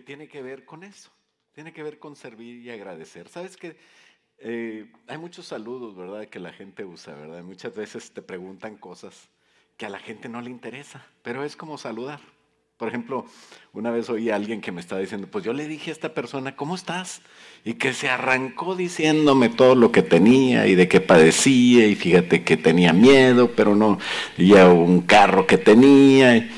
tiene que ver con eso, tiene que ver con servir y agradecer. ¿Sabes qué? Hay muchos saludos, ¿verdad? Que la gente usa, ¿verdad? Muchas veces te preguntan cosas que a la gente no le interesa, pero es como saludar. Por ejemplo, una vez oí a alguien que me estaba diciendo, pues yo le dije a esta persona, ¿cómo estás? Y que se arrancó diciéndome todo lo que tenía y de qué padecía, y fíjate que tenía miedo, pero no, y a un carro que tenía.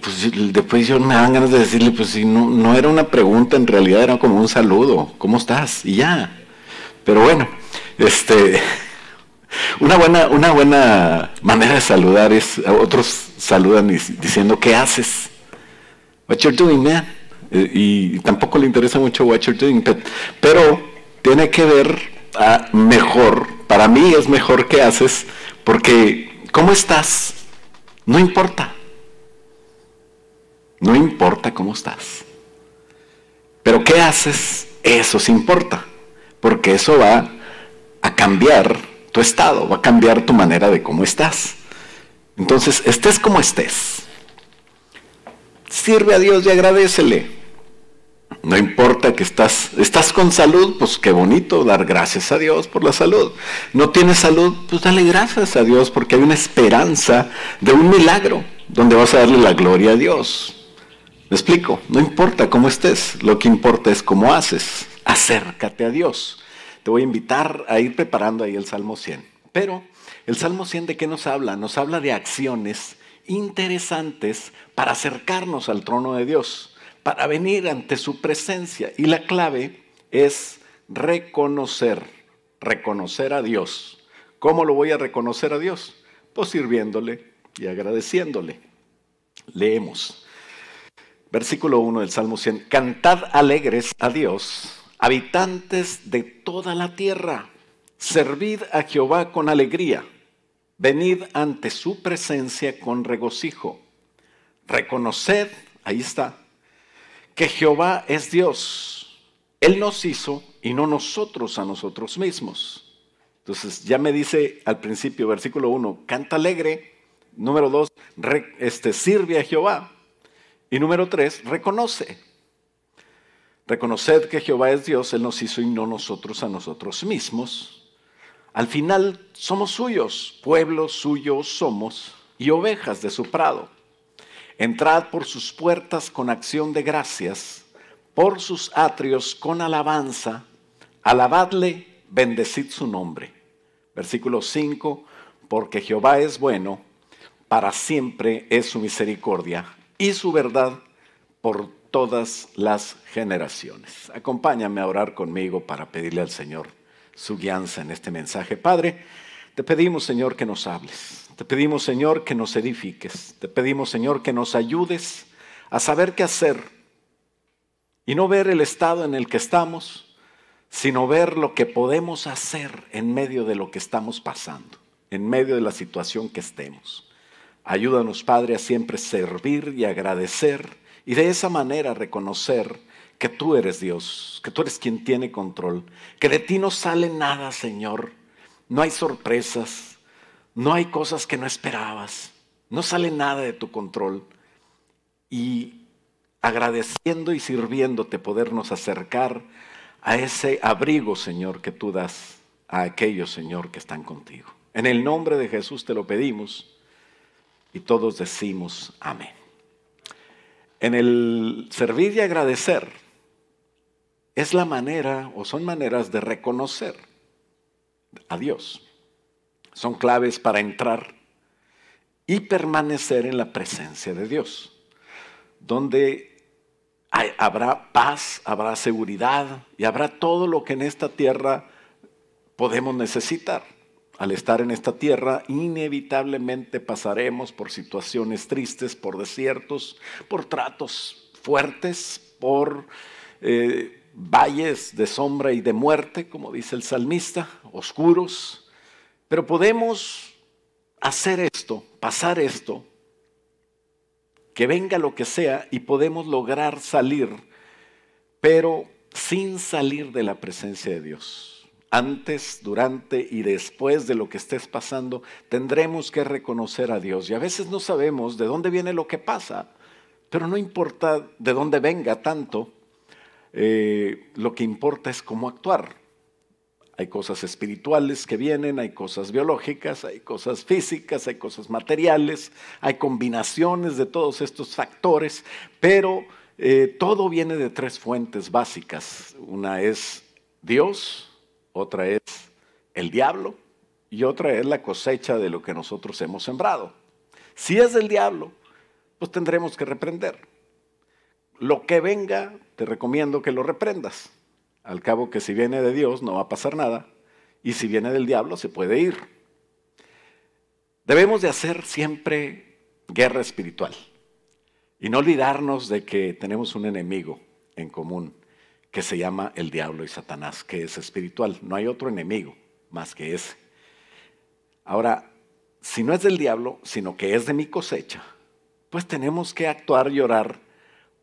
Pues después yo me dan ganas de decirle, pues si no era una pregunta, en realidad era como un saludo, ¿cómo estás? Y ya. Pero bueno, este, una buena manera de saludar es, otros saludan diciendo, ¿qué haces? What you're doing, man. Y tampoco le interesa mucho what you're doing, pero tiene que ver mejor, para mí es mejor qué haces, porque ¿cómo estás? No importa. No importa cómo estás. Pero ¿qué haces? Eso sí importa, porque eso va a cambiar tu estado, va a cambiar tu manera de cómo estás. Entonces, estés como estés, sirve a Dios y agradécele. No importa que estás con salud, pues qué bonito, dar gracias a Dios por la salud. No tienes salud, pues dale gracias a Dios porque hay una esperanza de un milagro donde vas a darle la gloria a Dios. ¿Me explico? No importa cómo estés, lo que importa es cómo haces. Acércate a Dios. Te voy a invitar a ir preparando ahí el Salmo 100. Pero el Salmo 100, ¿de qué nos habla? Nos habla de acciones interesantes para acercarnos al trono de Dios, para venir ante su presencia. Y la clave es reconocer a Dios. ¿Cómo lo voy a reconocer a Dios? Pues sirviéndole y agradeciéndole. Leemos. Versículo 1 del Salmo 100. Cantad alegres a Dios, habitantes de toda la tierra. Servid a Jehová con alegría. Venid ante su presencia con regocijo. Reconoced, ahí está, que Jehová es Dios. Él nos hizo y no nosotros a nosotros mismos. Entonces ya me dice al principio, versículo 1, canta alegre. Número 2, sirve a Jehová. Y número 3, reconoce. Reconoced que Jehová es Dios, Él nos hizo y no nosotros a nosotros mismos. Al final somos suyos, pueblo suyo somos y ovejas de su prado. Entrad por sus puertas con acción de gracias, por sus atrios con alabanza. Alabadle, bendecid su nombre. Versículo 5, porque Jehová es bueno, para siempre es su misericordia y su verdad por todas las generaciones. Acompáñame a orar conmigo para pedirle al Señor su guianza en este mensaje. Padre, te pedimos, Señor, que nos hables. Te pedimos, Señor, que nos edifiques. Te pedimos, Señor, que nos ayudes a saber qué hacer y no ver el estado en el que estamos, sino ver lo que podemos hacer en medio de lo que estamos pasando, en medio de la situación que estemos. Ayúdanos, Padre, a siempre servir y agradecer y de esa manera reconocer que tú eres Dios, que tú eres quien tiene control, que de ti no sale nada, Señor. No hay sorpresas, no hay cosas que no esperabas, no sale nada de tu control. Y agradeciendo y sirviéndote podernos acercar a ese abrigo, Señor, que tú das a aquellos, Señor, que están contigo. En el nombre de Jesús te lo pedimos. Y todos decimos amén. En el servir y agradecer es la manera o son maneras de reconocer a Dios. Son claves para entrar y permanecer en la presencia de Dios, donde habrá paz, habrá seguridad y habrá todo lo que en esta tierra podemos necesitar. Al estar en esta tierra, inevitablemente pasaremos por situaciones tristes, por desiertos, por tratos fuertes, por valles de sombra y de muerte, como dice el salmista, oscuros. Pero podemos hacer esto, pasar esto, que venga lo que sea y podemos lograr salir, pero sin salir de la presencia de Dios. Antes, durante y después de lo que estés pasando, tendremos que reconocer a Dios. Y a veces no sabemos de dónde viene lo que pasa. Pero no importa de dónde venga tanto, lo que importa es cómo actuar. Hay cosas espirituales que vienen, hay cosas biológicas, hay cosas físicas, hay cosas materiales, hay combinaciones de todos estos factores, pero todo viene de tres fuentes básicas. Una es Dios, otra es el diablo y otra es la cosecha de lo que nosotros hemos sembrado. Si es del diablo, pues tendremos que reprender. Lo que venga, te recomiendo que lo reprendas. Al cabo que si viene de Dios no va a pasar nada, y si viene del diablo se puede ir. Debemos de hacer siempre guerra espiritual y no olvidarnos de que tenemos un enemigo en común que se llama el diablo y Satanás, que es espiritual. No hay otro enemigo más que ese. Ahora, si no es del diablo, sino que es de mi cosecha, pues tenemos que actuar y orar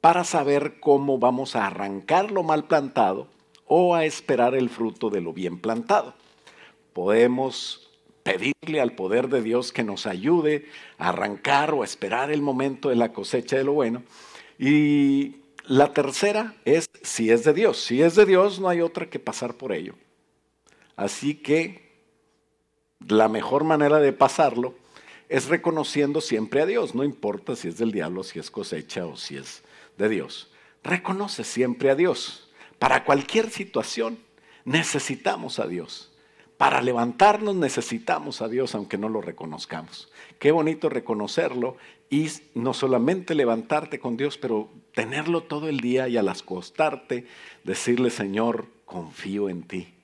para saber cómo vamos a arrancar lo mal plantado o a esperar el fruto de lo bien plantado. Podemos pedirle al poder de Dios que nos ayude a arrancar o a esperar el momento de la cosecha de lo bueno. Y la tercera es si es de Dios. Si es de Dios, no hay otra que pasar por ello. Así que la mejor manera de pasarlo es reconociendo siempre a Dios. No importa si es del diablo, si es cosecha o si es de Dios. Reconoce siempre a Dios. Para cualquier situación necesitamos a Dios. Para levantarnos necesitamos a Dios aunque no lo reconozcamos. Qué bonito reconocerlo y no solamente levantarte con Dios, pero tenerlo todo el día y al acostarte, decirle: Señor, confío en ti.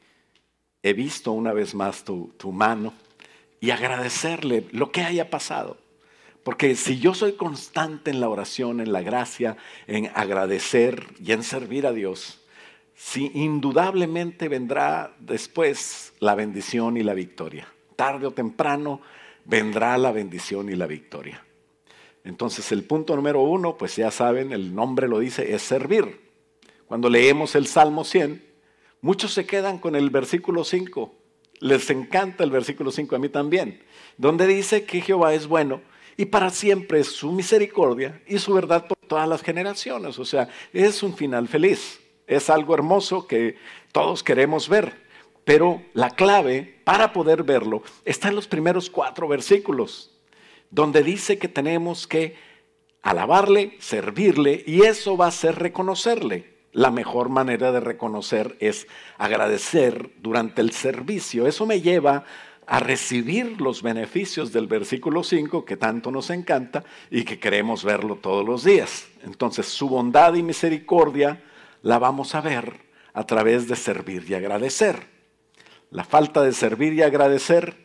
He visto una vez más tu mano, y agradecerle lo que haya pasado. Porque si yo soy constante en la oración, en la gracia, en agradecer y en servir a Dios, sí, indudablemente vendrá después la bendición y la victoria. Tarde o temprano vendrá la bendición y la victoria. Entonces el punto número 1, pues ya saben, el nombre lo dice, es servir. Cuando leemos el Salmo 100, muchos se quedan con el versículo 5. Les encanta el versículo 5, a mí también, donde dice que Jehová es bueno y para siempre es su misericordia y su verdad por todas las generaciones. O sea, es un final feliz. Es algo hermoso que todos queremos ver, pero la clave para poder verlo está en los primeros 4 versículos, donde dice que tenemos que alabarle, servirle, y eso va a ser reconocerle. La mejor manera de reconocer es agradecer durante el servicio. Eso me lleva a recibir los beneficios del versículo 5 que tanto nos encanta y que queremos verlo todos los días. Entonces, su bondad y misericordia la vamos a ver a través de servir y agradecer. La falta de servir y agradecer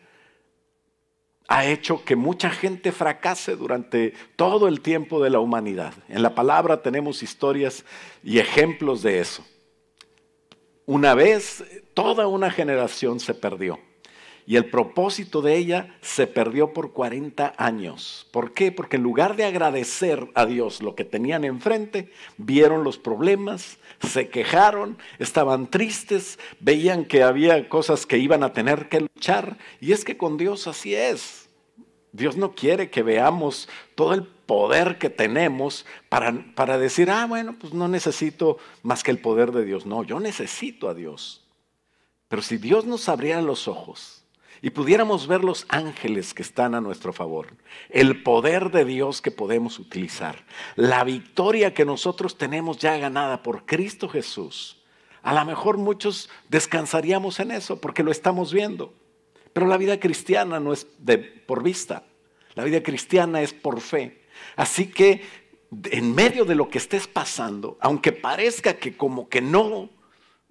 ha hecho que mucha gente fracase durante todo el tiempo de la humanidad. En la palabra tenemos historias y ejemplos de eso. Una vez, toda una generación se perdió. Y el propósito de ella se perdió por 40 años. ¿Por qué? Porque en lugar de agradecer a Dios lo que tenían enfrente, vieron los problemas, se quejaron, estaban tristes, veían que había cosas que iban a tener que luchar. Y es que con Dios así es. Dios no quiere que veamos todo el poder que tenemos para decir, bueno, pues no necesito más que el poder de Dios. No, yo necesito a Dios. Pero si Dios nos abriera los ojos y pudiéramos ver los ángeles que están a nuestro favor, el poder de Dios que podemos utilizar, la victoria que nosotros tenemos ya ganada por Cristo Jesús, a lo mejor muchos descansaríamos en eso porque lo estamos viendo. Pero la vida cristiana no es por vista, la vida cristiana es por fe. Así que en medio de lo que estés pasando, aunque parezca que como que no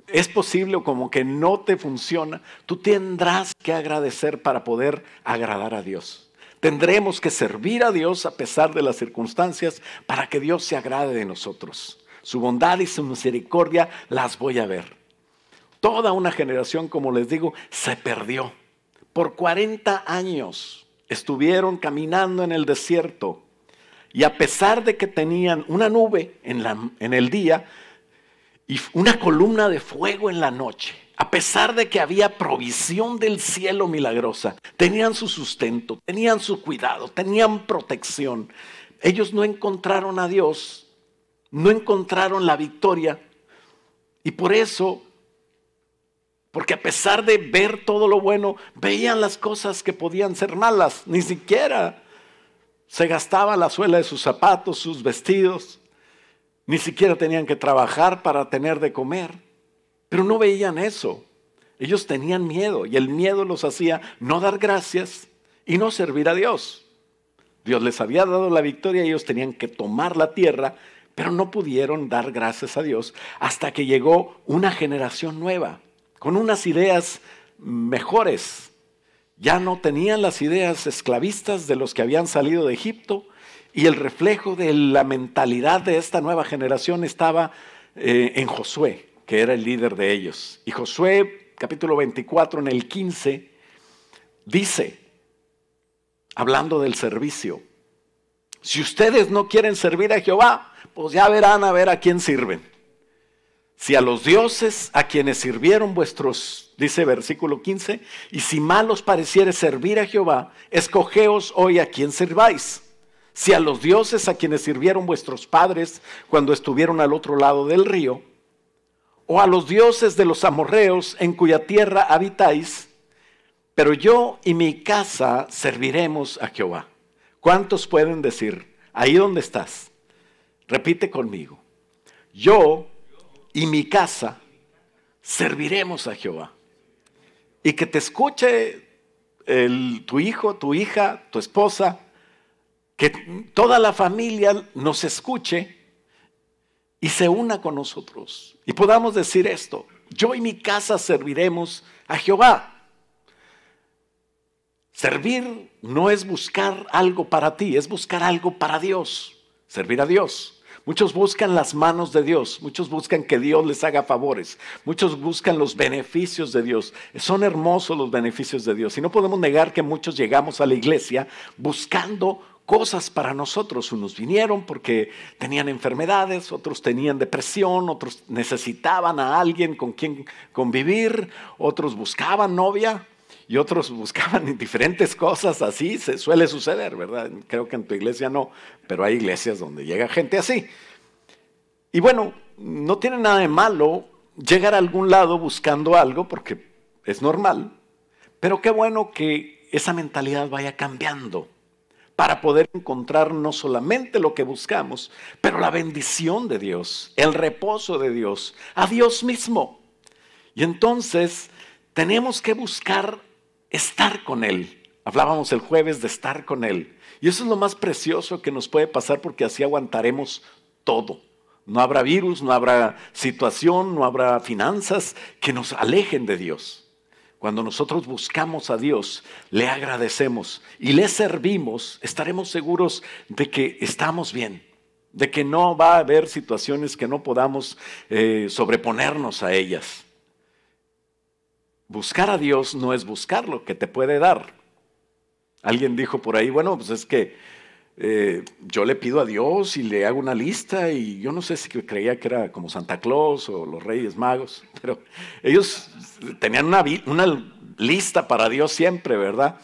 es posible o como que no te funciona, tú tendrás que agradecer para poder agradar a Dios. Tendremos que servir a Dios a pesar de las circunstancias para que Dios se agrade de nosotros. Su bondad y su misericordia las voy a ver. Toda una generación, como les digo, se perdió. Por 40 años estuvieron caminando en el desierto y a pesar de que tenían una nube en el día y una columna de fuego en la noche, a pesar de que había provisión del cielo milagrosa, tenían su sustento, tenían su cuidado, tenían protección, ellos no encontraron a Dios, no encontraron la victoria. Y por eso, porque a pesar de ver todo lo bueno, veían las cosas que podían ser malas. Ni siquiera se gastaba la suela de sus zapatos, sus vestidos. Ni siquiera tenían que trabajar para tener de comer. Pero no veían eso. Ellos tenían miedo y el miedo los hacía no dar gracias y no servir a Dios. Dios les había dado la victoria y ellos tenían que tomar la tierra, pero no pudieron dar gracias a Dios hasta que llegó una generación nueva, con unas ideas mejores. Ya no tenían las ideas esclavistas de los que habían salido de Egipto, y el reflejo de la mentalidad de esta nueva generación estaba en Josué, que era el líder de ellos. Y Josué, capítulo 24, en el 15, dice, hablando del servicio, si ustedes no quieren servir a Jehová, pues ya verán a ver a quién sirven. Si a los dioses a quienes sirvieron vuestros, dice versículo 15, y si mal os pareciere servir a Jehová, escogeos hoy a quién sirváis. Si a los dioses a quienes sirvieron vuestros padres cuando estuvieron al otro lado del río, o a los dioses de los amorreos en cuya tierra habitáis, pero yo y mi casa serviremos a Jehová. ¿Cuántos pueden decir, ahí donde estás? Repite conmigo, yo y mi casa serviremos a Jehová. Y que te escuche tu hijo, tu hija, tu esposa, que toda la familia nos escuche y se una con nosotros. Y podamos decir esto, yo y mi casa serviremos a Jehová. Servir no es buscar algo para ti, es buscar algo para Dios, servir a Dios. Muchos buscan las manos de Dios, muchos buscan que Dios les haga favores, muchos buscan los beneficios de Dios. Son hermosos los beneficios de Dios y no podemos negar que muchos llegamos a la iglesia buscando cosas para nosotros. Unos vinieron porque tenían enfermedades, otros tenían depresión, otros necesitaban a alguien con quien convivir, otros buscaban novia. Y otros buscaban diferentes cosas, así se suele suceder, ¿verdad? Creo que en tu iglesia no, pero hay iglesias donde llega gente así. Y bueno, no tiene nada de malo llegar a algún lado buscando algo, porque es normal, pero qué bueno que esa mentalidad vaya cambiando para poder encontrar no solamente lo que buscamos, pero la bendición de Dios, el reposo de Dios, a Dios mismo. Y entonces tenemos que buscar estar con Él. Hablábamos el jueves de estar con Él. Y eso es lo más precioso que nos puede pasar porque así aguantaremos todo. No habrá virus, no habrá situación, no habrá finanzas que nos alejen de Dios. Cuando nosotros buscamos a Dios, le agradecemos y le servimos, estaremos seguros de que estamos bien, de que no va a haber situaciones que no podamos sobreponernos a ellas. Buscar a Dios no es buscar lo que te puede dar. Alguien dijo por ahí, bueno, pues es que yo le pido a Dios y le hago una lista y yo no sé si creía que era como Santa Claus o los Reyes Magos, pero ellos tenían una lista para Dios siempre, ¿verdad?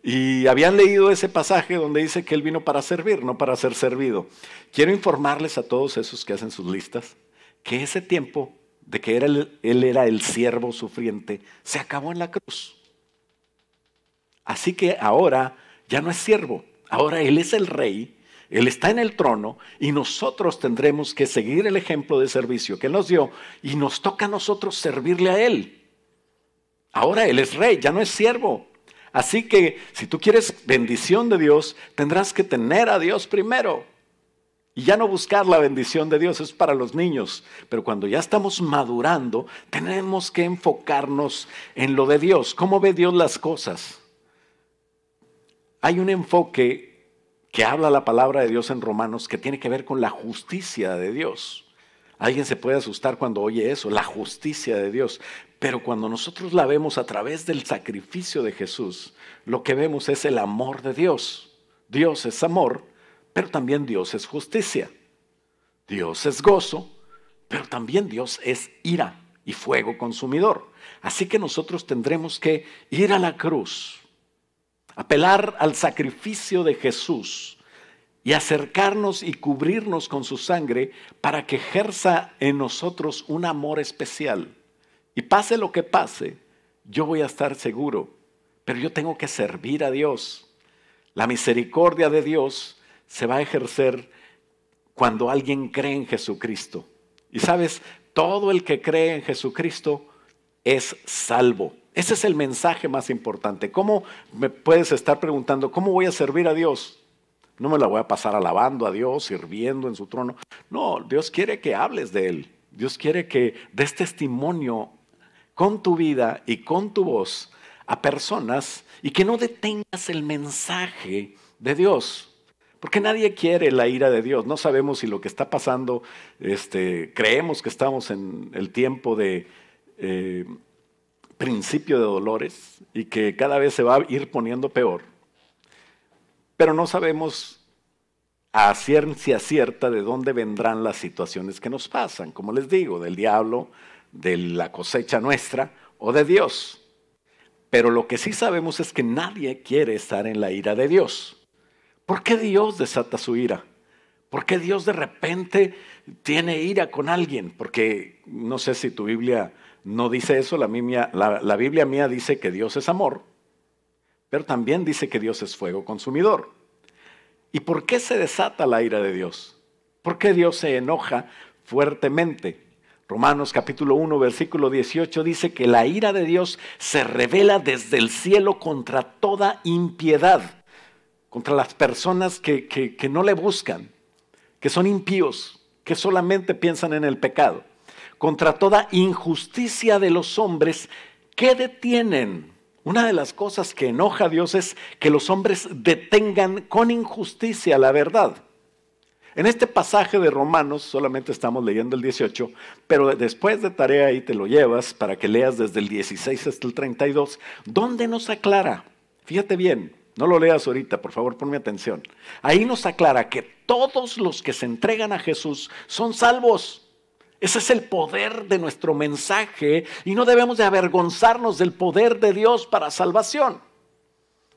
Y habían leído ese pasaje donde dice que Él vino para servir, no para ser servido. Quiero informarles a todos esos que hacen sus listas que ese tiempo de que Él era el siervo sufriente, se acabó en la cruz. Así que ahora ya no es siervo, ahora Él es el rey, Él está en el trono y nosotros tendremos que seguir el ejemplo de servicio que Él nos dio y nos toca a nosotros servirle a Él. Ahora Él es rey, ya no es siervo. Así que si tú quieres bendición de Dios, tendrás que tener a Dios primero. Y ya no buscar la bendición de Dios, es para los niños. Pero cuando ya estamos madurando, tenemos que enfocarnos en lo de Dios. ¿Cómo ve Dios las cosas? Hay un enfoque que habla la palabra de Dios en Romanos que tiene que ver con la justicia de Dios. Alguien se puede asustar cuando oye eso, la justicia de Dios. Pero cuando nosotros la vemos a través del sacrificio de Jesús, lo que vemos es el amor de Dios. Dios es amor, pero también Dios es justicia. Dios es gozo, pero también Dios es ira y fuego consumidor. Así que nosotros tendremos que ir a la cruz, apelar al sacrificio de Jesús y acercarnos y cubrirnos con su sangre para que ejerza en nosotros un amor especial. Y pase lo que pase, yo voy a estar seguro, pero yo tengo que servir a Dios. La misericordia de Dios se va a ejercer cuando alguien cree en Jesucristo. Y sabes, todo el que cree en Jesucristo es salvo. Ese es el mensaje más importante. ¿Cómo me puedes estar preguntando, cómo voy a servir a Dios? No me la voy a pasar alabando a Dios, sirviendo en su trono. No, Dios quiere que hables de Él. Dios quiere que des testimonio con tu vida y con tu voz a personas y que no detengas el mensaje de Dios. Porque nadie quiere la ira de Dios. No sabemos si lo que está pasando, creemos que estamos en el tiempo de principio de dolores y que cada vez se va a ir poniendo peor. Pero no sabemos a ciencia cierta de dónde vendrán las situaciones que nos pasan. Como les digo, del diablo, de la cosecha nuestra o de Dios. Pero lo que sí sabemos es que nadie quiere estar en la ira de Dios. ¿Por qué Dios desata su ira? ¿Por qué Dios de repente tiene ira con alguien? Porque no sé si tu Biblia no dice eso, la Biblia mía dice que Dios es amor, pero también dice que Dios es fuego consumidor. ¿Y por qué se desata la ira de Dios? ¿Por qué Dios se enoja fuertemente? Romanos capítulo 1, versículo 18 dice que la ira de Dios se revela desde el cielo contra toda impiedad, contra las personas que no le buscan, que son impíos, que solamente piensan en el pecado, contra toda injusticia de los hombres que detienen. Una de las cosas que enoja a Dios es que los hombres detengan con injusticia la verdad. En este pasaje de Romanos, solamente estamos leyendo el 18, pero después de tarea ahí te lo llevas para que leas desde el 16 hasta el 32, donde nos aclara, fíjate bien, no lo leas ahorita, por favor, ponme atención. Ahí nos aclara que todos los que se entregan a Jesús son salvos. Ese es el poder de nuestro mensaje y no debemos de avergonzarnos del poder de Dios para salvación.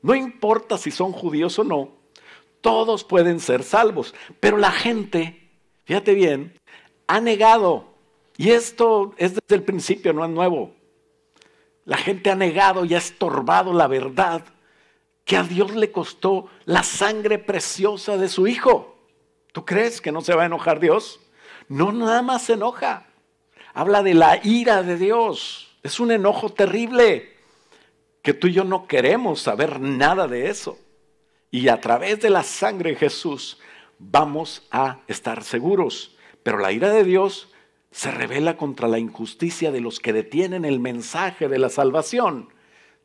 No importa si son judíos o no, todos pueden ser salvos. Pero la gente, fíjate bien, ha negado, y esto es desde el principio, no es nuevo. La gente ha negado y ha estorbado la verdad que a Dios le costó la sangre preciosa de su Hijo. ¿Tú crees que no se va a enojar Dios? No, nada más se enoja. Habla de la ira de Dios. Es un enojo terrible que tú y yo no queremos saber nada de eso. Y a través de la sangre de Jesús vamos a estar seguros. Pero la ira de Dios se revela contra la injusticia de los que detienen el mensaje de la salvación.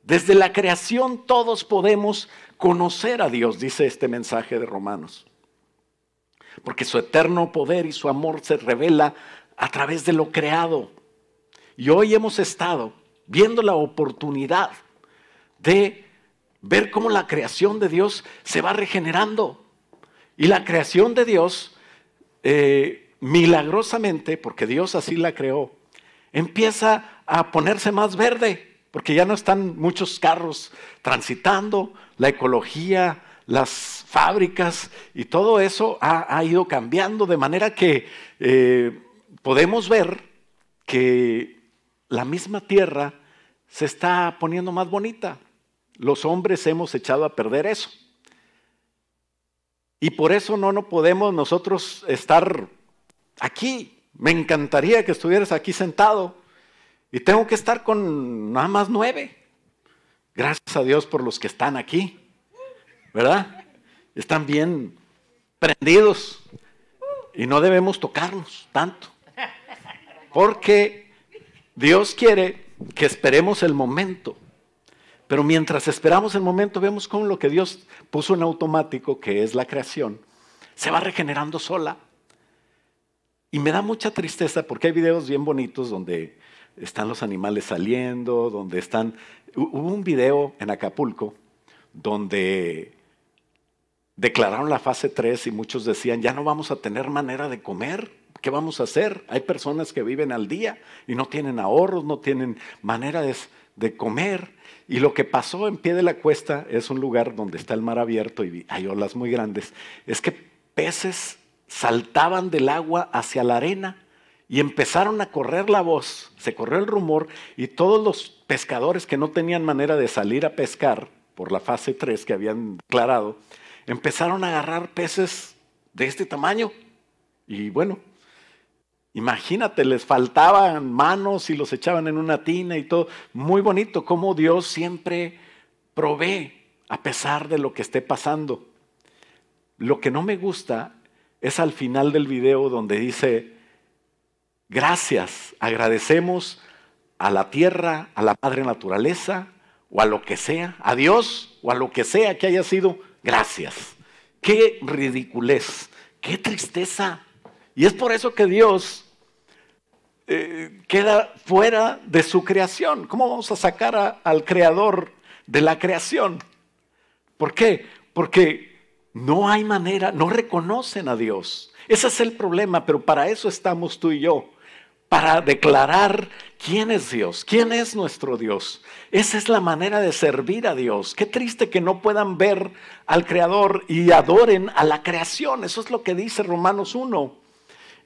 Desde la creación todos podemos conocer a Dios, dice este mensaje de Romanos. Porque su eterno poder y su amor se revela a través de lo creado. Y hoy hemos estado viendo la oportunidad de ver cómo la creación de Dios se va regenerando. Y la creación de Dios, milagrosamente, porque Dios así la creó, empieza a ponerse más verde. Porque ya no están muchos carros transitando, la ecología, las fábricas y todo eso ha ido cambiando de manera que podemos ver que la misma tierra se está poniendo más bonita. Los hombres hemos echado a perder eso. Y por eso no podemos nosotros estar aquí. Me encantaría que estuvieras aquí sentado. Y tengo que estar con nada más 9. Gracias a Dios por los que están aquí, ¿verdad? Están bien prendidos y no debemos tocarnos tanto. Porque Dios quiere que esperemos el momento. Pero mientras esperamos el momento, vemos cómo lo que Dios puso en automático, que es la creación, se va regenerando sola. Y me da mucha tristeza porque hay videos bien bonitos donde están los animales saliendo, donde están... Hubo un video en Acapulco donde declararon la fase 3 y muchos decían, ya no vamos a tener manera de comer, ¿qué vamos a hacer? Hay personas que viven al día y no tienen ahorros, no tienen manera de comer. Y lo que pasó en Pie de la Cuesta es un lugar donde está el mar abierto y hay olas muy grandes, es que peces saltaban del agua hacia la arena y empezaron a correr la voz, se corrió el rumor y todos los pescadores que no tenían manera de salir a pescar por la fase 3 que habían declarado, empezaron a agarrar peces de este tamaño y bueno, imagínate, les faltaban manos y los echaban en una tina y todo. Muy bonito cómo Dios siempre provee a pesar de lo que esté pasando. Lo que no me gusta es al final del video donde dice, gracias, agradecemos a la tierra, a la madre naturaleza o a lo que sea, a Dios o a lo que sea que haya sido, gracias. Qué ridiculez, qué tristeza. Y es por eso que Dios queda fuera de su creación. ¿Cómo vamos a sacar al creador de la creación? ¿Por qué? Porque no hay manera, no reconocen a Dios. Ese es el problema, pero para eso estamos tú y yo, para declarar quién es Dios, quién es nuestro Dios. Esa es la manera de servir a Dios. Qué triste que no puedan ver al Creador y adoren a la creación. Eso es lo que dice Romanos 1.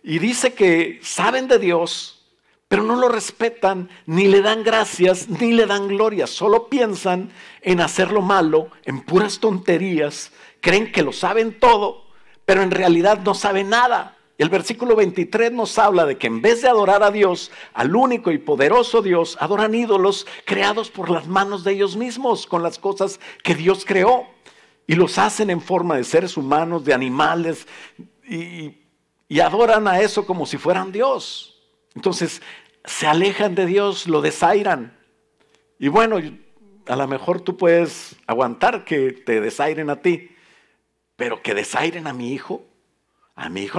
Y dice que saben de Dios, pero no lo respetan, ni le dan gracias, ni le dan gloria. Solo piensan en hacer lo malo, en puras tonterías. Creen que lo saben todo, pero en realidad no saben nada. El versículo 23 nos habla de que en vez de adorar a Dios, al único y poderoso Dios, adoran ídolos creados por las manos de ellos mismos, con las cosas que Dios creó. Y los hacen en forma de seres humanos, de animales, y adoran a eso como si fueran Dios. Entonces se alejan de Dios, lo desairan. Y bueno, a lo mejor tú puedes aguantar que te desairen a ti, pero que desairen a mi hijo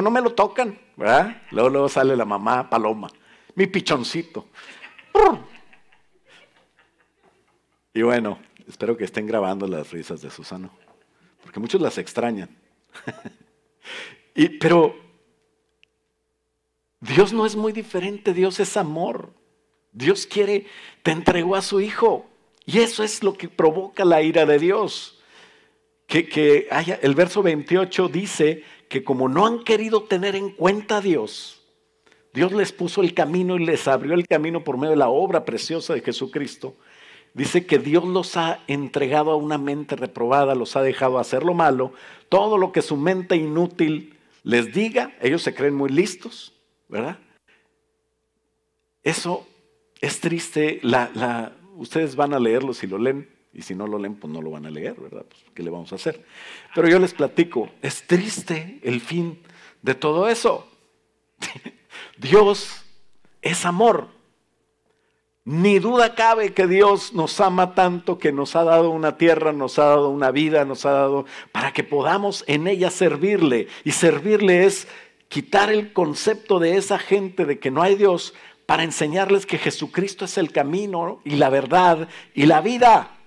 no me lo tocan, ¿verdad? Luego sale la mamá paloma, mi pichoncito. Y bueno, espero que estén grabando las risas de Susana, porque muchos las extrañan. Pero Dios no es muy diferente, Dios es amor. Dios te entregó a su Hijo. Y eso es lo que provoca la ira de Dios. El verso 28 dice que como no han querido tener en cuenta a Dios, Dios les puso el camino y les abrió el camino por medio de la obra preciosa de Jesucristo. Dice que Dios los ha entregado a una mente reprobada, los ha dejado hacer lo malo. Todo lo que su mente inútil les diga, ellos se creen muy listos, ¿verdad? Eso es triste. Ustedes van a leerlo si lo leen, y si no lo leen, pues no lo van a leer, ¿verdad? Pues, ¿qué le vamos a hacer? Pero yo les platico, es triste el fin de todo eso. Dios es amor. Ni duda cabe que Dios nos ama tanto, que nos ha dado una tierra, nos ha dado una vida, nos ha dado para que podamos en ella servirle. Y servirle es quitar el concepto de esa gente de que no hay Dios, para enseñarles que Jesucristo es el camino y la verdad y la vida.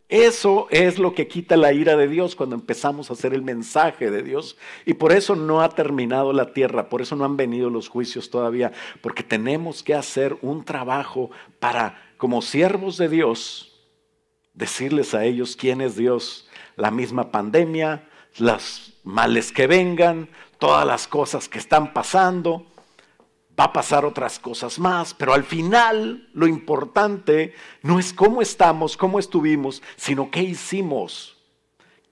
Eso es lo que quita la ira de Dios cuando empezamos a hacer el mensaje de Dios. Y por eso no ha terminado la tierra, por eso no han venido los juicios todavía, porque tenemos que hacer un trabajo para, como siervos de Dios, decirles a ellos quién es Dios. La misma pandemia, los males que vengan, todas las cosas que están pasando. Va a pasar otras cosas más, pero al final lo importante no es cómo estamos, cómo estuvimos, sino qué hicimos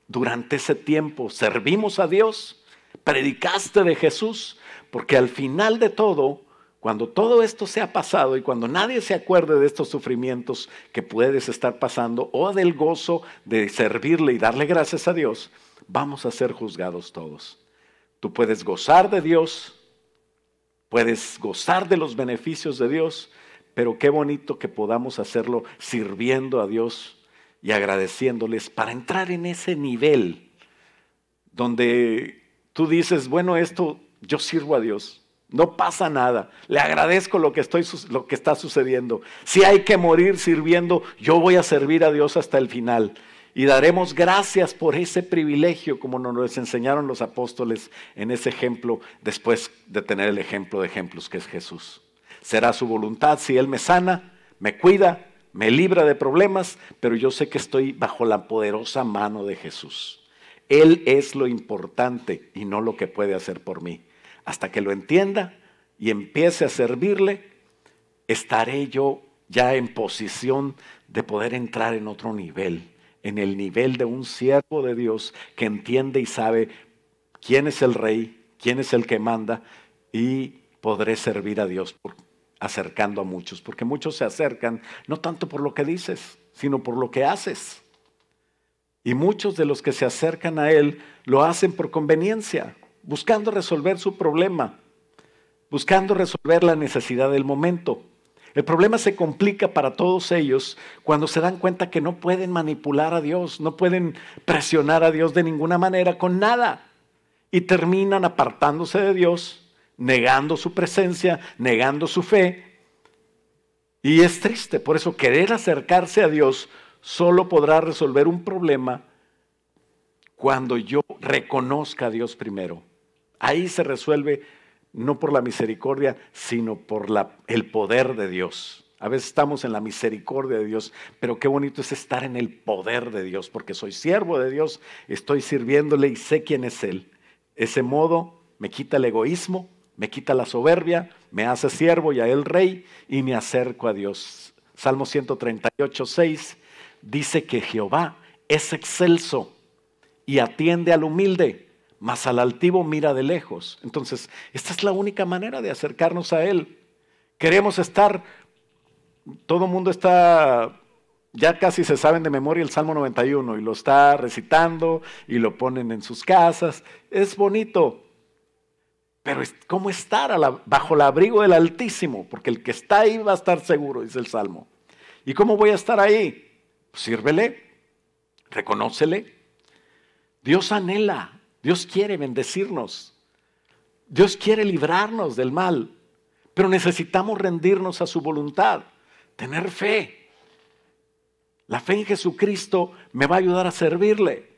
durante ese tiempo. ¿Servimos a Dios? ¿Predicaste de Jesús? Porque al final de todo, cuando todo esto se ha pasado y cuando nadie se acuerde de estos sufrimientos que puedes estar pasando o del gozo de servirle y darle gracias a Dios, vamos a ser juzgados todos. Tú puedes gozar de Dios, puedes gozar de los beneficios de Dios, pero qué bonito que podamos hacerlo sirviendo a Dios y agradeciéndoles para entrar en ese nivel donde tú dices, bueno, esto yo sirvo a Dios, no pasa nada, le agradezco lo que está sucediendo. Si hay que morir sirviendo, yo voy a servir a Dios hasta el final. Y daremos gracias por ese privilegio, como nos lo enseñaron los apóstoles en ese ejemplo, después de tener el ejemplo de ejemplos que es Jesús. Será su voluntad si Él me sana, me cuida, me libra de problemas, pero yo sé que estoy bajo la poderosa mano de Jesús. Él es lo importante y no lo que puede hacer por mí. Hasta que lo entienda y empiece a servirle, estaré yo ya en posición de poder entrar en otro nivel, en el nivel de un siervo de Dios que entiende y sabe quién es el rey, quién es el que manda, y podré servir a Dios acercando a muchos, porque muchos se acercan no tanto por lo que dices, sino por lo que haces. Y muchos de los que se acercan a Él lo hacen por conveniencia, buscando resolver su problema, buscando resolver la necesidad del momento. El problema se complica para todos ellos cuando se dan cuenta que no pueden manipular a Dios, no pueden presionar a Dios de ninguna manera con nada. Y terminan apartándose de Dios, negando su presencia, negando su fe. Y es triste, por eso querer acercarse a Dios solo podrá resolver un problema cuando yo reconozca a Dios primero. Ahí se resuelve no por la misericordia, sino por el poder de Dios. A veces estamos en la misericordia de Dios, pero qué bonito es estar en el poder de Dios, porque soy siervo de Dios, estoy sirviéndole y sé quién es Él. Ese modo me quita el egoísmo, me quita la soberbia, me hace siervo y a Él rey, y me acerco a Dios. Salmo 138:6 dice que Jehová es excelso y atiende al humilde, mas al altivo mira de lejos. Entonces, esta es la única manera de acercarnos a Él. Queremos estar, todo el mundo está, ya casi se saben de memoria el Salmo 91 y lo está recitando y lo ponen en sus casas. Es bonito, pero ¿cómo estar bajo el abrigo del Altísimo? Porque el que está ahí va a estar seguro, dice el Salmo. ¿Y cómo voy a estar ahí? Pues sírvele, reconócele. Dios anhela, Dios quiere bendecirnos, Dios quiere librarnos del mal, pero necesitamos rendirnos a su voluntad, tener fe. La fe en Jesucristo me va a ayudar a servirle.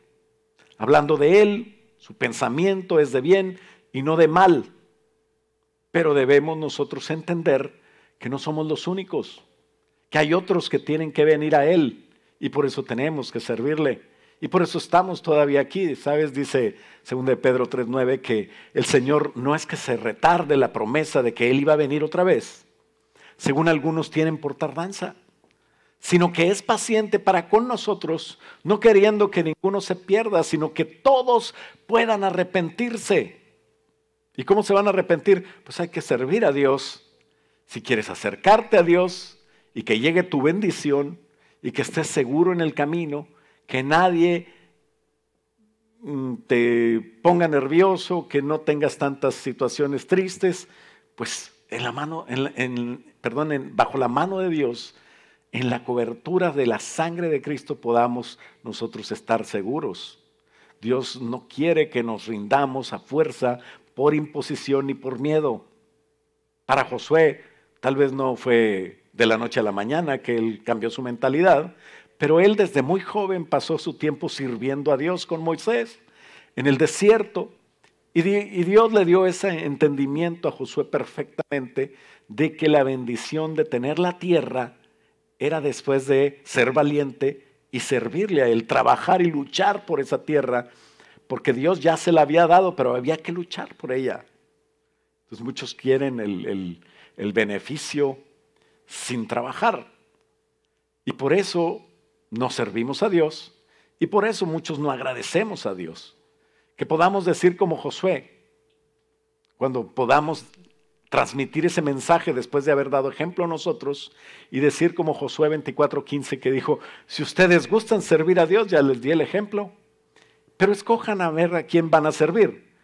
Hablando de Él, su pensamiento es de bien y no de mal, pero debemos nosotros entender que no somos los únicos, que hay otros que tienen que venir a Él y por eso tenemos que servirle. Y por eso estamos todavía aquí, ¿sabes? Dice 2 Pedro 3:9 que el Señor no es que se retarde la promesa de que Él iba a venir otra vez, según algunos tienen por tardanza, sino que es paciente para con nosotros, no queriendo que ninguno se pierda, sino que todos puedan arrepentirse. ¿Y cómo se van a arrepentir? Pues hay que servir a Dios. Si quieres acercarte a Dios y que llegue tu bendición y que estés seguro en el camino, que nadie te ponga nervioso, que no tengas tantas situaciones tristes, pues bajo la mano de Dios, en la cobertura de la sangre de Cristo podamos nosotros estar seguros. Dios no quiere que nos rindamos a fuerza por imposición ni por miedo. Para Josué tal vez no fue de la noche a la mañana que él cambió su mentalidad, pero él desde muy joven pasó su tiempo sirviendo a Dios con Moisés en el desierto. Y Dios le dio ese entendimiento a Josué perfectamente de que la bendición de tener la tierra era después de ser valiente y servirle a Él, trabajar y luchar por esa tierra, porque Dios ya se la había dado, pero había que luchar por ella. Entonces muchos quieren el beneficio sin trabajar. Y por eso no servimos a Dios y por eso muchos no agradecemos a Dios. Que podamos decir como Josué, cuando podamos transmitir ese mensaje después de haber dado ejemplo a nosotros y decir como Josué 24:15 que dijo, si ustedes gustan servir a Dios, ya les di el ejemplo, pero escojan a ver a quién van a servir.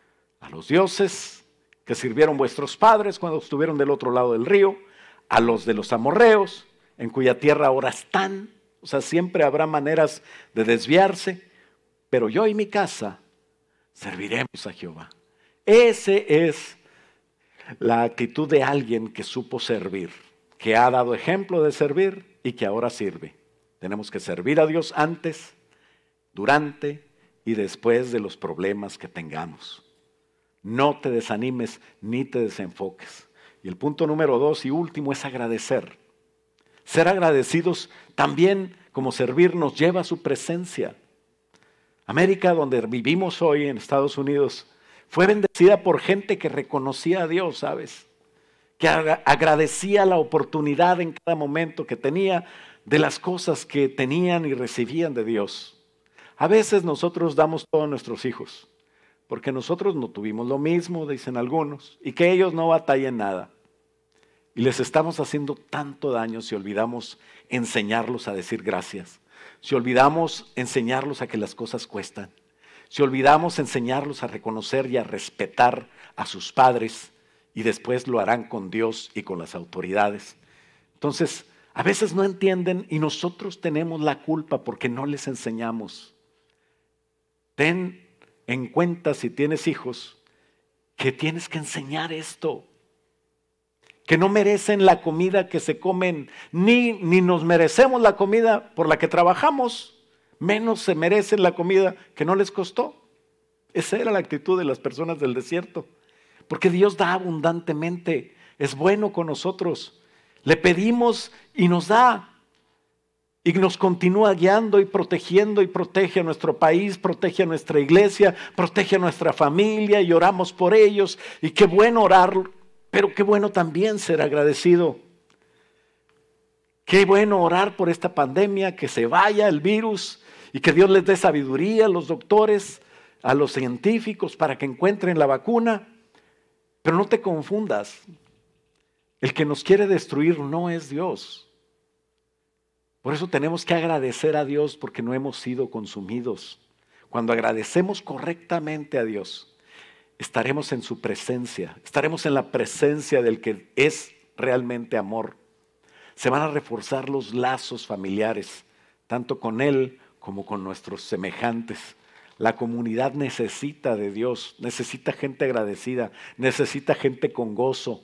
A los dioses que sirvieron vuestros padres cuando estuvieron del otro lado del río, a los de los amorreos, en cuya tierra ahora están. O sea, siempre habrá maneras de desviarse, pero yo y mi casa serviremos a Jehová. Ese es la actitud de alguien que supo servir, que ha dado ejemplo de servir y que ahora sirve. Tenemos que servir a Dios antes, durante y después de los problemas que tengamos. No te desanimes ni te desenfoques. Y el punto número 2 y último es agradecer. Ser agradecidos también como servir nos lleva a su presencia. América, donde vivimos hoy en Estados Unidos, fue bendecida por gente que reconocía a Dios, ¿sabes? Que agradecía la oportunidad en cada momento que tenía de las cosas que tenían y recibían de Dios. A veces nosotros damos todo a nuestros hijos, porque nosotros no tuvimos lo mismo, dicen algunos, y que ellos no batallen nada. Y les estamos haciendo tanto daño si olvidamos enseñarlos a decir gracias, si olvidamos enseñarlos a que las cosas cuestan, si olvidamos enseñarlos a reconocer y a respetar a sus padres, y después lo harán con Dios y con las autoridades. Entonces, a veces no entienden y nosotros tenemos la culpa porque no les enseñamos. Ten en cuenta, si tienes hijos, que tienes que enseñar esto. Que no merecen la comida que se comen, ni nos merecemos la comida por la que trabajamos, menos se merecen la comida que no les costó. Esa era la actitud de las personas del desierto. Porque Dios da abundantemente, es bueno con nosotros. Le pedimos y nos da. Y nos continúa guiando y protegiendo y protege a nuestro país, protege a nuestra iglesia, protege a nuestra familia y oramos por ellos. Y qué bueno orar, pero qué bueno también ser agradecido. Qué bueno orar por esta pandemia, que se vaya el virus y que Dios les dé sabiduría a los doctores, a los científicos para que encuentren la vacuna. Pero no te confundas, el que nos quiere destruir no es Dios. Por eso tenemos que agradecer a Dios porque no hemos sido consumidos. Cuando agradecemos correctamente a Dios, estaremos en su presencia, estaremos en la presencia del que es realmente amor. Se van a reforzar los lazos familiares, tanto con Él como con nuestros semejantes. La comunidad necesita de Dios, necesita gente agradecida, necesita gente con gozo.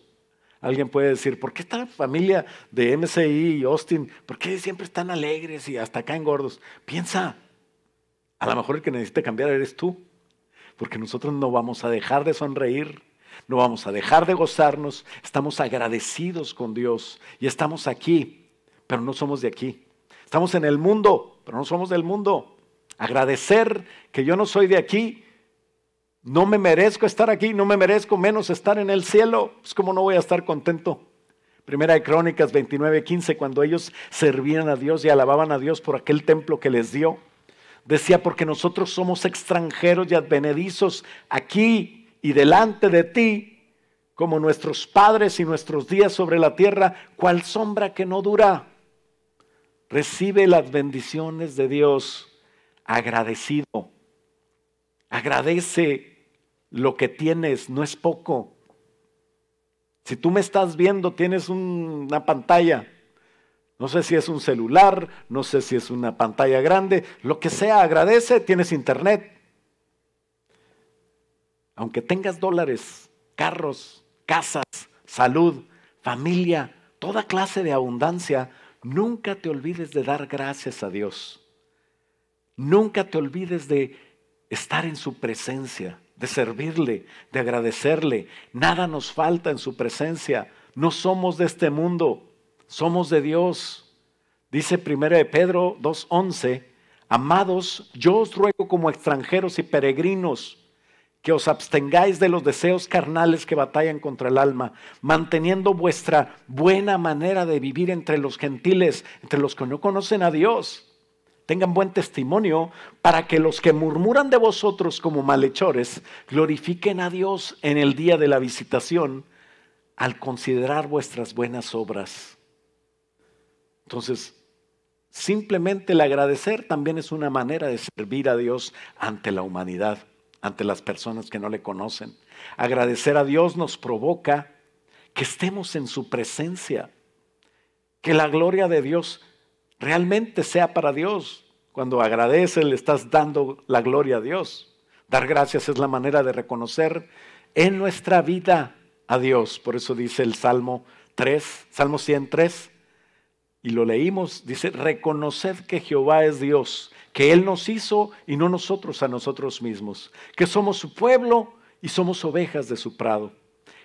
Alguien puede decir, ¿por qué esta familia de MCI y Austin, por qué siempre están alegres y hasta caen gordos? Piensa, a lo mejor el que necesita cambiar eres tú, porque nosotros no vamos a dejar de sonreír, no vamos a dejar de gozarnos, estamos agradecidos con Dios y estamos aquí, pero no somos de aquí. Estamos en el mundo, pero no somos del mundo. Agradecer que yo no soy de aquí. No me merezco estar aquí, no me merezco menos estar en el cielo. Pues cómo no voy a estar contento. Primera de Crónicas 29:15, cuando ellos servían a Dios y alababan a Dios por aquel templo que les dio. Decía, porque nosotros somos extranjeros y advenedizos aquí y delante de ti, como nuestros padres y nuestros días sobre la tierra, cual sombra que no dura. Recibe las bendiciones de Dios agradecido. Agradece lo que tienes, no es poco. Si tú me estás viendo, tienes una pantalla. No sé si es un celular, no sé si es una pantalla grande, lo que sea, agradece, tienes internet. Aunque tengas dólares, carros, casas, salud, familia, toda clase de abundancia, nunca te olvides de dar gracias a Dios. Nunca te olvides de estar en su presencia, de servirle, de agradecerle. Nada nos falta en su presencia. No somos de este mundo, somos de Dios. Dice 1 de Pedro 2:11, amados, yo os ruego como extranjeros y peregrinos, que os abstengáis de los deseos carnales que batallan contra el alma, manteniendo vuestra buena manera de vivir entre los gentiles, entre los que no conocen a Dios. Tengan buen testimonio para que los que murmuran de vosotros como malhechores glorifiquen a Dios en el día de la visitación al considerar vuestras buenas obras. Entonces, simplemente el agradecer también es una manera de servir a Dios ante la humanidad, ante las personas que no le conocen. Agradecer a Dios nos provoca que estemos en su presencia, que la gloria de Dios realmente sea para Dios. Cuando agradeces, le estás dando la gloria a Dios. Dar gracias es la manera de reconocer en nuestra vida a Dios. Por eso dice el Salmo 103, y lo leímos, dice, reconoced que Jehová es Dios, que Él nos hizo y no nosotros a nosotros mismos, que somos su pueblo y somos ovejas de su prado.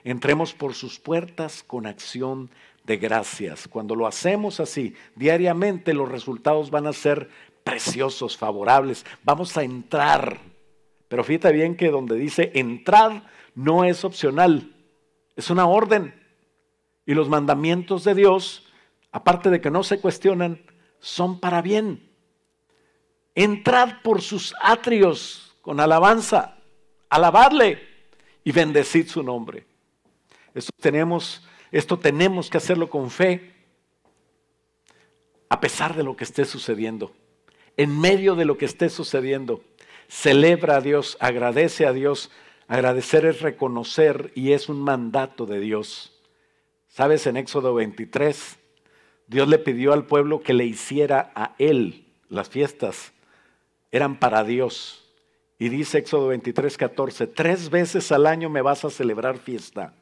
Entremos por sus puertas con acción de gracias. Cuando lo hacemos así, diariamente los resultados van a ser preciosos, favorables. Vamos a entrar. Pero fíjate bien que donde dice entrar no es opcional, es una orden. Y los mandamientos de Dios, aparte de que no se cuestionan, son para bien. Entrad por sus atrios con alabanza, alabadle y bendecid su nombre. Esto tenemos que hacerlo con fe, a pesar de lo que esté sucediendo. En medio de lo que esté sucediendo, celebra a Dios, agradece a Dios. Agradecer es reconocer y es un mandato de Dios. ¿Sabes? En Éxodo 23, Dios le pidió al pueblo que le hiciera a él las fiestas. Eran para Dios. Y dice Éxodo 23, 14, 3 veces al año me vas a celebrar fiesta.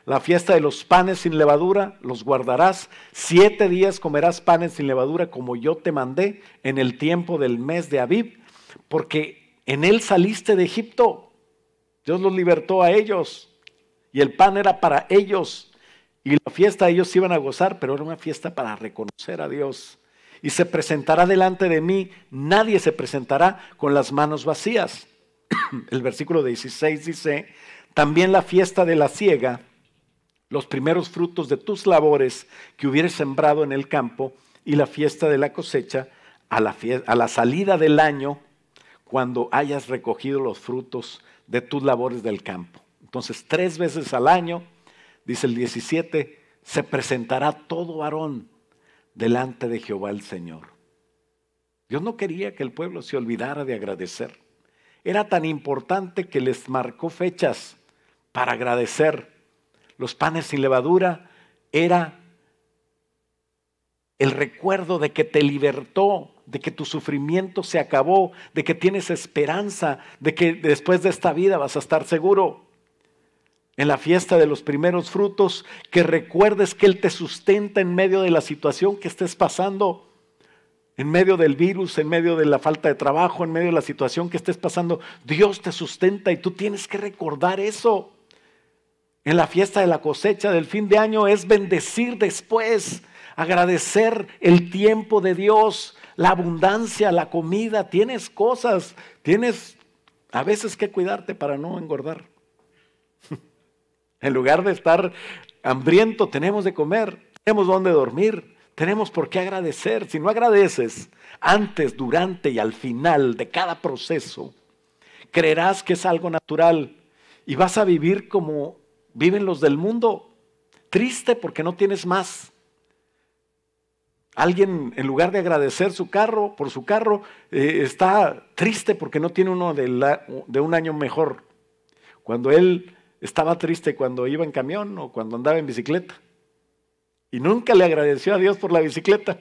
La fiesta de los panes sin levadura los guardarás. 7 días comerás panes sin levadura como yo te mandé en el tiempo del mes de Abib, porque en él saliste de Egipto. Dios los libertó a ellos y el pan era para ellos y la fiesta ellos iban a gozar, pero era una fiesta para reconocer a Dios. Y se presentará delante de mí, nadie se presentará con las manos vacías. El versículo 16 dice, también la fiesta de la siega, los primeros frutos de tus labores que hubieres sembrado en el campo, y la fiesta de la cosecha, a la salida del año, cuando hayas recogido los frutos de tus labores del campo. Entonces 3 veces al año, dice el 17, se presentará todo varón delante de Jehová el Señor. Dios no quería que el pueblo se olvidara de agradecer. Era tan importante que les marcó fechas para agradecer. Los panes sin levadura era el recuerdo de que te libertó, de que tu sufrimiento se acabó, de que tienes esperanza, de que después de esta vida vas a estar seguro. En la fiesta de los primeros frutos, que recuerdes que Él te sustenta en medio de la situación que estés pasando, en medio del virus, en medio de la falta de trabajo, en medio de la situación que estés pasando. Dios te sustenta y tú tienes que recordar eso. En la fiesta de la cosecha del fin de año es bendecir después, agradecer el tiempo de Dios, la abundancia, la comida. Tienes cosas, tienes a veces que cuidarte para no engordar. En lugar de estar hambriento, tenemos de comer, tenemos donde dormir, tenemos por qué agradecer. Si no agradeces antes, durante y al final de cada proceso, creerás que es algo natural y vas a vivir como viven los del mundo, triste porque no tienes más. Alguien, en lugar de agradecer por su carro, está triste porque no tiene uno de un año mejor. Cuando él estaba triste cuando iba en camión o cuando andaba en bicicleta. Y nunca le agradeció a Dios por la bicicleta.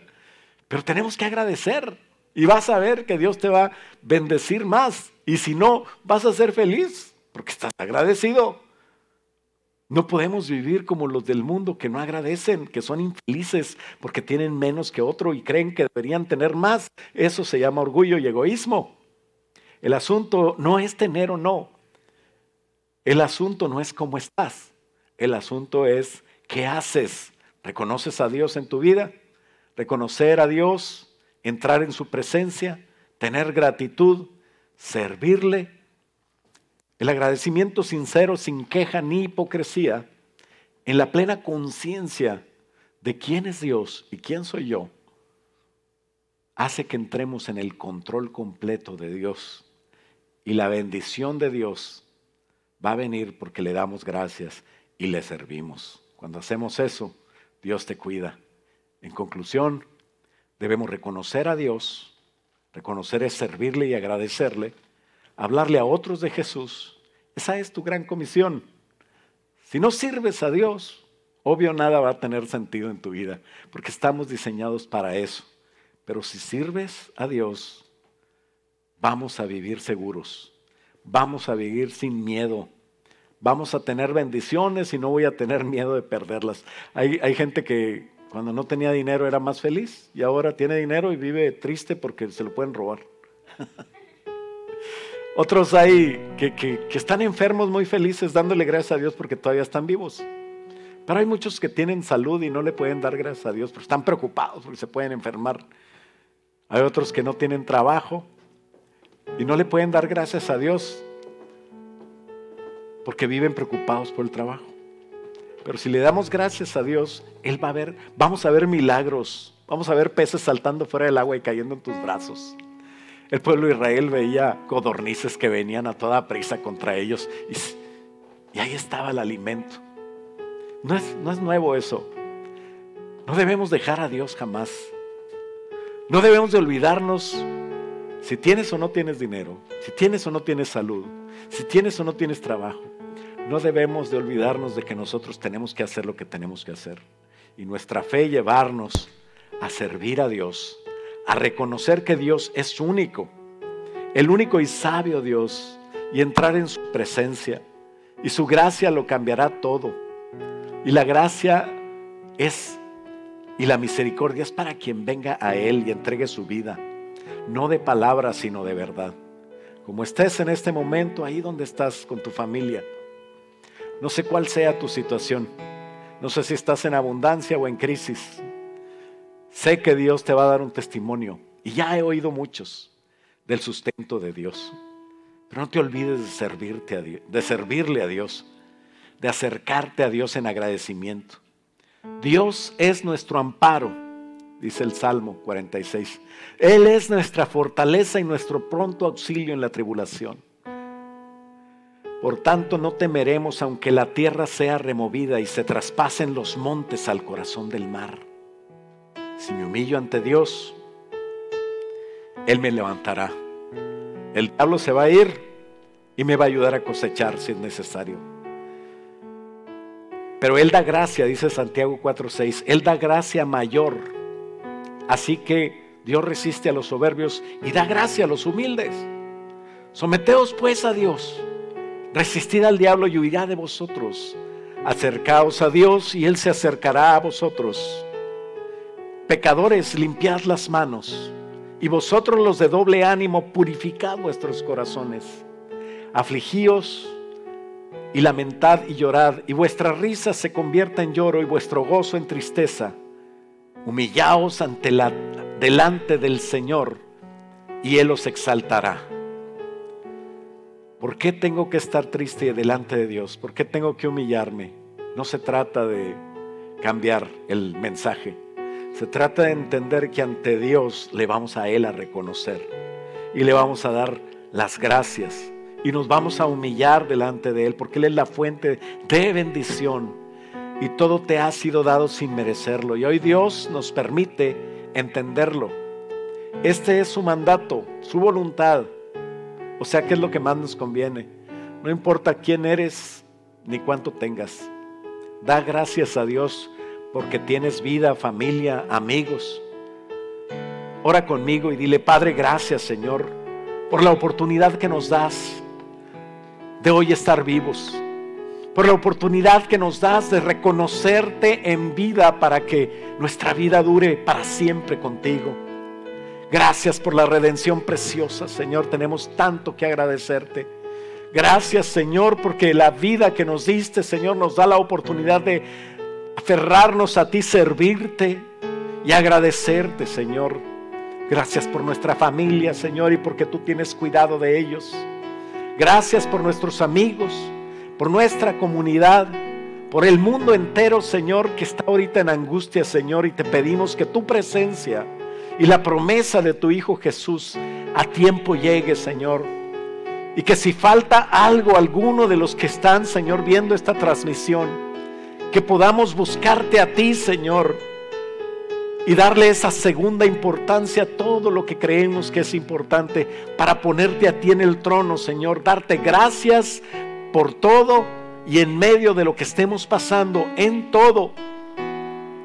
Pero tenemos que agradecer. Y vas a ver que Dios te va a bendecir más. Y si no, vas a ser feliz porque estás agradecido. No podemos vivir como los del mundo que no agradecen, que son infelices porque tienen menos que otro y creen que deberían tener más. Eso se llama orgullo y egoísmo. El asunto no es tener o no. El asunto no es cómo estás. El asunto es qué haces. ¿Reconoces a Dios en tu vida? Reconocer a Dios, entrar en su presencia, tener gratitud, servirle. El agradecimiento sincero, sin queja ni hipocresía, en la plena conciencia de quién es Dios y quién soy yo, hace que entremos en el control completo de Dios. Y la bendición de Dios va a venir porque le damos gracias y le servimos. Cuando hacemos eso, Dios te cuida. En conclusión, debemos reconocer a Dios. Reconocer es servirle y agradecerle. Hablarle a otros de Jesús. Esa es tu gran comisión. Si no sirves a Dios, obvio nada va a tener sentido en tu vida, porque estamos diseñados para eso. Pero si sirves a Dios, vamos a vivir seguros. Vamos a vivir sin miedo. Vamos a tener bendiciones y no voy a tener miedo de perderlas. Hay gente que cuando no tenía dinero era más feliz y ahora tiene dinero y vive triste porque se lo pueden robar. Otros hay que están enfermos muy felices dándole gracias a Dios porque todavía están vivos. Pero hay muchos que tienen salud y no le pueden dar gracias a Dios porque están preocupados porque se pueden enfermar. Hay otros que no tienen trabajo y no le pueden dar gracias a Dios porque viven preocupados por el trabajo. Pero si le damos gracias a Dios, Él va a ver, vamos a ver milagros, vamos a ver peces saltando fuera del agua y cayendo en tus brazos. El pueblo de Israel veía codornices que venían a toda prisa contra ellos y ahí estaba el alimento. No es nuevo eso. No debemos dejar a Dios jamás. No debemos de olvidarnos si tienes o no tienes dinero, si tienes o no tienes salud, si tienes o no tienes trabajo. No debemos de olvidarnos de que nosotros tenemos que hacer lo que tenemos que hacer. Y nuestra fe llevarnos a servir a Dios, a reconocer que Dios es único, el único y sabio Dios, y entrar en su presencia. Y su gracia lo cambiará todo. Y la gracia y la misericordia es para quien venga a Él y entregue su vida, no de palabras sino de verdad. Como estés en este momento, ahí donde estás con tu familia, no sé cuál sea tu situación, no sé si estás en abundancia o en crisis. Sé que Dios te va a dar un testimonio, y ya he oído muchos del sustento de Dios. Pero no te olvides de servirle a Dios, de acercarte a Dios en agradecimiento. Dios es nuestro amparo, dice el Salmo 46. Él es nuestra fortaleza y nuestro pronto auxilio en la tribulación. Por tanto, no temeremos aunque la tierra sea removida y se traspasen los montes al corazón del mar. Si me humillo ante Dios, Él me levantará. El diablo se va a ir y me va a ayudar a cosechar si es necesario. Pero Él da gracia, dice Santiago 4:6, Él da gracia mayor. Así que Dios resiste a los soberbios y da gracia a los humildes. Someteos pues a Dios. Resistid al diablo y huirá de vosotros. Acercaos a Dios y Él se acercará a vosotros. Pecadores, limpiad las manos. Y vosotros los de doble ánimo, purificad vuestros corazones. Afligíos y lamentad y llorad, y vuestra risa se convierta en lloro y vuestro gozo en tristeza. Humillaos delante del Señor y Él os exaltará. ¿Por qué tengo que estar triste delante de Dios? ¿Por qué tengo que humillarme? No se trata de cambiar el mensaje. Se trata de entender que ante Dios le vamos a Él a reconocer y le vamos a dar las gracias y nos vamos a humillar delante de Él porque Él es la fuente de bendición y todo te ha sido dado sin merecerlo. Y hoy Dios nos permite entenderlo. Este es su mandato, su voluntad. O sea, ¿qué es lo que más nos conviene? No importa quién eres ni cuánto tengas. Da gracias a Dios porque tienes vida, familia, amigos. Ora conmigo y dile: Padre, gracias Señor por la oportunidad que nos das de hoy estar vivos, por la oportunidad que nos das de reconocerte en vida para que nuestra vida dure para siempre contigo. Gracias por la redención preciosa, Señor. Tenemos tanto que agradecerte. Gracias, Señor, porque la vida que nos diste, Señor, nos da la oportunidad de aferrarnos a ti, servirte y agradecerte, Señor. Gracias por nuestra familia, Señor, y porque tú tienes cuidado de ellos. Gracias por nuestros amigos, por nuestra comunidad, por el mundo entero, Señor, que está ahorita en angustia, Señor, y te pedimos que tu presencia y la promesa de tu Hijo Jesús a tiempo llegue, Señor. Y que si falta algo, alguno de los que están, Señor, viendo esta transmisión, que podamos buscarte a ti, Señor, y darle esa segunda importancia a todo lo que creemos que es importante para ponerte a ti en el trono, Señor. Darte gracias por todo y en medio de lo que estemos pasando, en todo.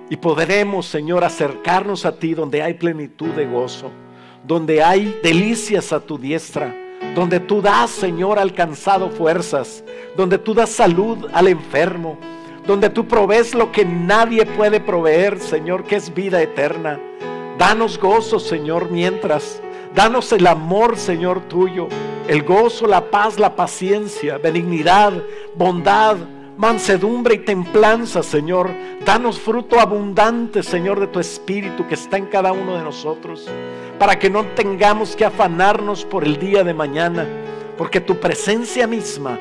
Y podremos, Señor, acercarnos a ti donde hay plenitud de gozo, donde hay delicias a tu diestra, donde tú das, Señor, al cansado fuerzas, donde tú das salud al enfermo, donde tú provees lo que nadie puede proveer, Señor, que es vida eterna. Danos gozo, Señor, mientras. Danos el amor, Señor, tuyo, el gozo, la paz, la paciencia, benignidad, bondad, mansedumbre y templanza, Señor. Danos fruto abundante, Señor, de tu Espíritu que está en cada uno de nosotros, para que no tengamos que afanarnos por el día de mañana, porque tu presencia misma,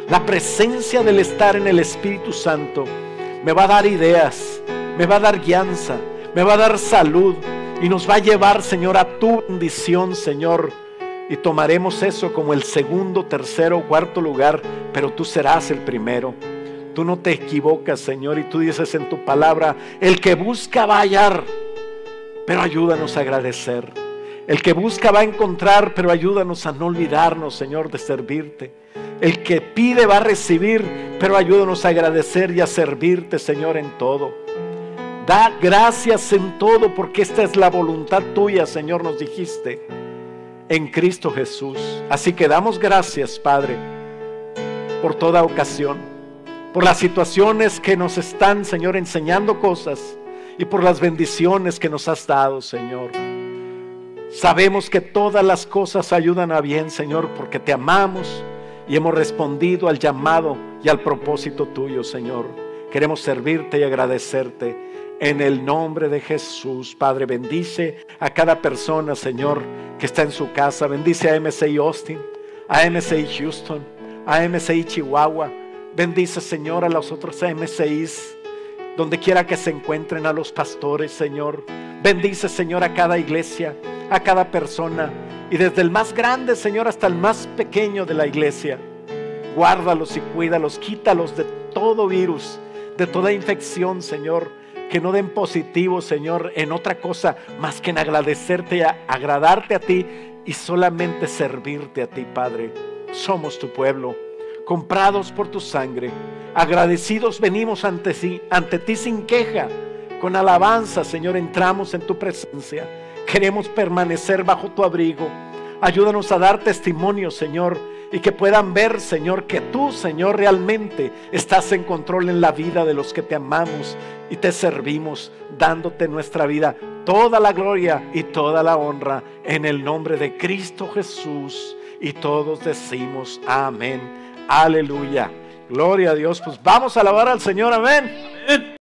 la presencia del estar en el Espíritu Santo, me va a dar ideas, me va a dar guianza, me va a dar salud y nos va a llevar, Señor, a tu bendición, Señor. Y tomaremos eso como el segundo, tercero o cuarto lugar, pero tú serás el primero. Tú no te equivocas, Señor, y tú dices en tu palabra, el que busca va a hallar, pero ayúdanos a agradecer. El que busca va a encontrar, pero ayúdanos a no olvidarnos, Señor, de servirte. El que pide va a recibir, pero ayúdanos a agradecer y a servirte, Señor, en todo. Da gracias en todo, porque esta es la voluntad tuya, Señor, nos dijiste, en Cristo Jesús. Así que damos gracias, Padre, por toda ocasión, por las situaciones que nos están, Señor, enseñando cosas, y por las bendiciones que nos has dado, Señor. Sabemos que todas las cosas ayudan a bien, Señor, porque te amamos y hemos respondido al llamado y al propósito tuyo, Señor. Queremos servirte y agradecerte en el nombre de Jesús. Padre, bendice a cada persona, Señor, que está en su casa. Bendice a MCI Austin, a MCI Houston, a MCI Chihuahua. Bendice, Señor, a los otros MCIs, donde quiera que se encuentren, a los pastores, Señor. Bendice, Señor, a cada iglesia, a cada persona, y desde el más grande, Señor, hasta el más pequeño de la iglesia. Guárdalos y cuídalos, quítalos de todo virus, de toda infección, Señor. Que no den positivo, Señor, en otra cosa más que en agradecerte, agradarte a ti y solamente servirte a ti, Padre. Somos tu pueblo, comprados por tu sangre. Agradecidos venimos ante ti sin queja. Con alabanza, Señor, entramos en tu presencia. Queremos permanecer bajo tu abrigo. Ayúdanos a dar testimonio, Señor, y que puedan ver, Señor, que tú, Señor, realmente estás en control en la vida de los que te amamos y te servimos, dándote nuestra vida toda la gloria y toda la honra en el nombre de Cristo Jesús. Y todos decimos amén, aleluya, gloria a Dios. Pues vamos a alabar al Señor, amén.